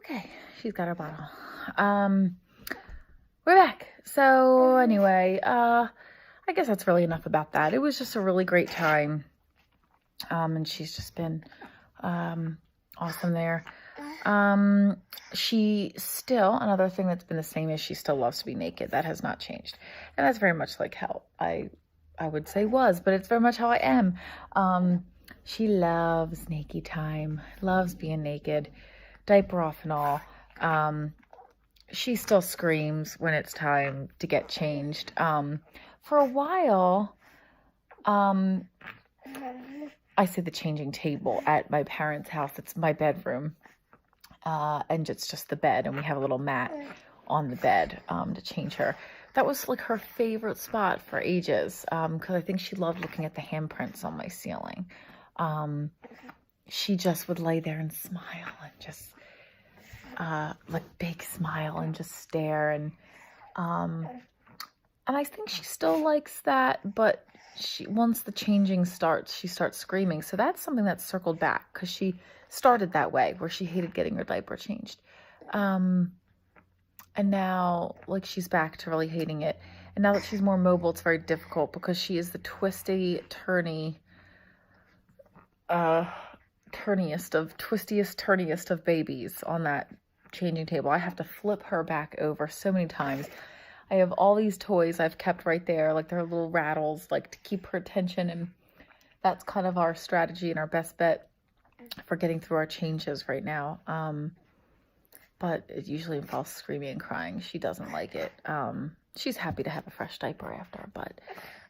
Okay, she's got her bottle. We're back. So anyway, I guess that's really enough about that. It was just a really great time. And she's just been awesome there. She still, another thing that's been the same is she still loves to be naked. That has not changed. And that's very much like how I would say was, but it's very much how I am. She loves naked time, loves being naked, diaper off and all. She still screams when it's time to get changed. For a while, I say the changing table at my parents' house. It's my bedroom. And it's just the bed, and we have a little mat on the bed to change her. That was like her favorite spot for ages, because I think she loved looking at the handprints on my ceiling. She just would lay there and smile and just like big smile and just stare, and I think she still likes that, but once the changing starts, she starts screaming. So that's something that's circled back, because she started that way where she hated getting her diaper changed, and now like she's back to really hating it. And now that she's more mobile, it's very difficult because she is the twistiest turniest of babies on that changing table. I have to flip her back over so many times. I have all these toys I've kept right there, like they're little rattles, like to keep her attention, and that's kind of our strategy and our best bet for getting through our changes right now. But it usually involves screaming and crying. She doesn't like it. She's happy to have a fresh diaper after, but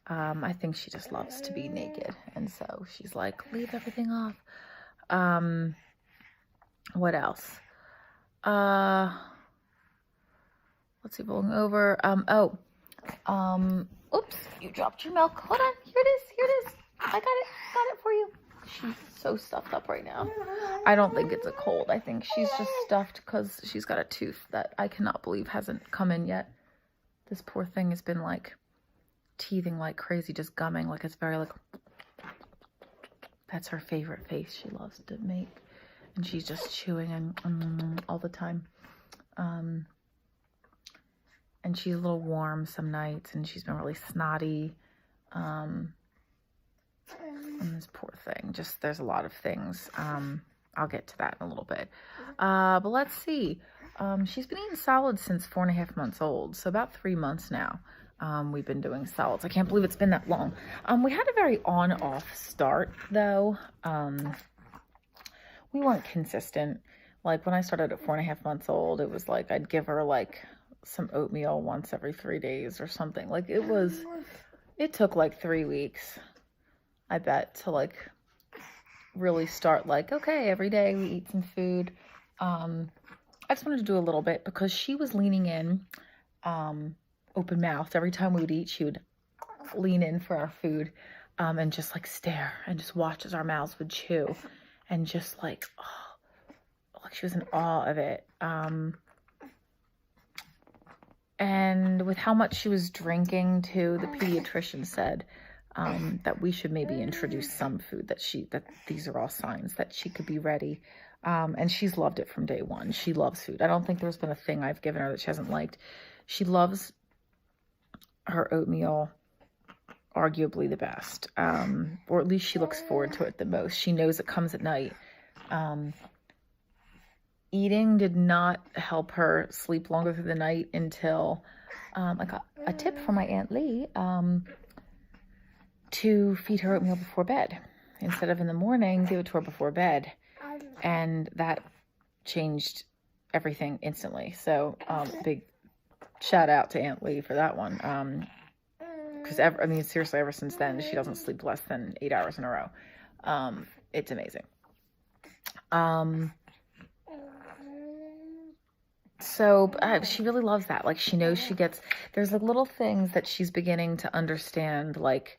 I think she just loves to be naked, and so she's like, leave everything off. What else? Let's see, rolling over. Oops, you dropped your milk. Hold on, here it is. I got it for you. She's so stuffed up right now. I don't think it's a cold. I think she's just stuffed because she's got a tooth that I cannot believe hasn't come in yet. This poor thing has been like teething like crazy, just gumming, like it's very like, that's her favorite face she loves to make. And she's just chewing and all the time. And she's a little warm some nights, and she's been really snotty. And this poor thing, just there's a lot of things. I'll get to that in a little bit. But let's see. She's been eating solids since 4.5 months old, so about 3 months now. We've been doing solids. I can't believe it's been that long. We had a very on-off start, though. We weren't consistent. Like when I started at 4.5 months old, it was like I'd give her like some oatmeal once every 3 days or something. Like it took like 3 weeks, I bet, to like really start like, okay, every day we eat some food. I just wanted to do a little bit because she was leaning in, open mouthed. Every time we would eat, she would lean in for our food, and just like stare and just watch as our mouths would chew, and just like, oh, like she was in awe of it. And with how much she was drinking too, the pediatrician said that we should maybe introduce some food that these are all signs that she could be ready. And she's loved it from day one. She loves food. I don't think there's been a thing I've given her that she hasn't liked. She loves her oatmeal arguably the best, or at least she looks forward to it the most. She knows it comes at night. Eating did not help her sleep longer through the night until I got a tip from my Aunt Lee to feed her oatmeal before bed. Instead of in the morning, give it to her before bed. And that changed everything instantly. So big shout out to Aunt Lee for that one. Because seriously, ever since then, she doesn't sleep less than 8 hours in a row. It's amazing. So she really loves that. Like she knows there's like little things that she's beginning to understand, like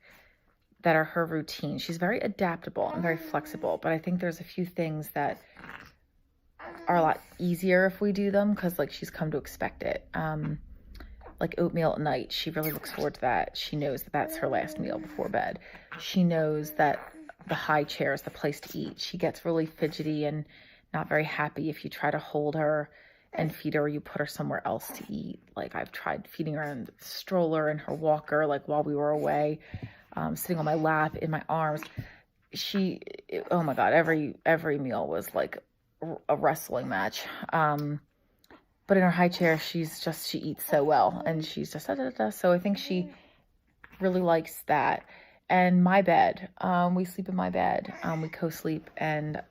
that are her routine. She's very adaptable and very flexible, but I think there's a few things that are a lot easier if we do them because like she's come to expect it. Like oatmeal at night, she really looks forward to that. She knows that that's her last meal before bed. She knows that the high chair is the place to eat. She gets really fidgety and not very happy if you try to hold her and feed her or you put her somewhere else to eat. Like I've tried feeding her in the stroller and her walker, like while we were away, sitting on my lap, in my arms. Oh my God, every meal was like a wrestling match. But in her high chair, she eats so well, and she's just So I think she really likes that. And my bed, we sleep in my bed. We co-sleep, and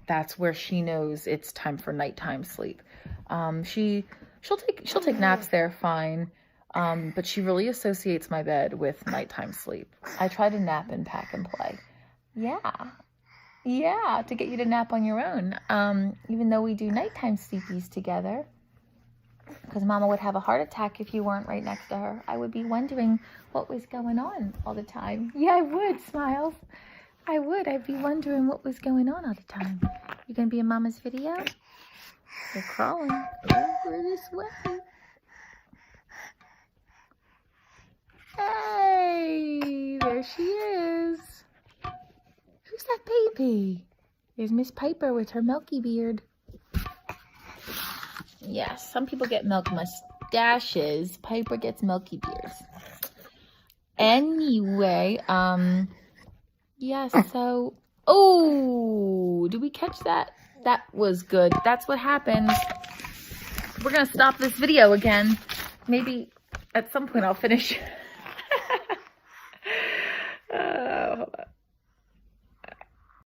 that's where she knows it's time for nighttime sleep. She'll take naps there, fine. But she really associates my bed with nighttime sleep. I try to nap and pack and play. Yeah, to get you to nap on your own. Even though we do nighttime sleepies together. Because Mama would have a heart attack if you weren't right next to her. I would be wondering what was going on all the time. Yeah, I would, Smiles. I would. I'd be wondering what was going on all the time. You gonna be in Mama's video? They're crawling over this way. Hey, there she is. Who's that baby? There's Miss Piper with her milky beard. Yes, some people get milk mustaches. Piper gets milky beards. Anyway, yes, so, oh, did we catch that? That was good. That's what happens. We're going to stop this video again. Maybe at some point I'll finish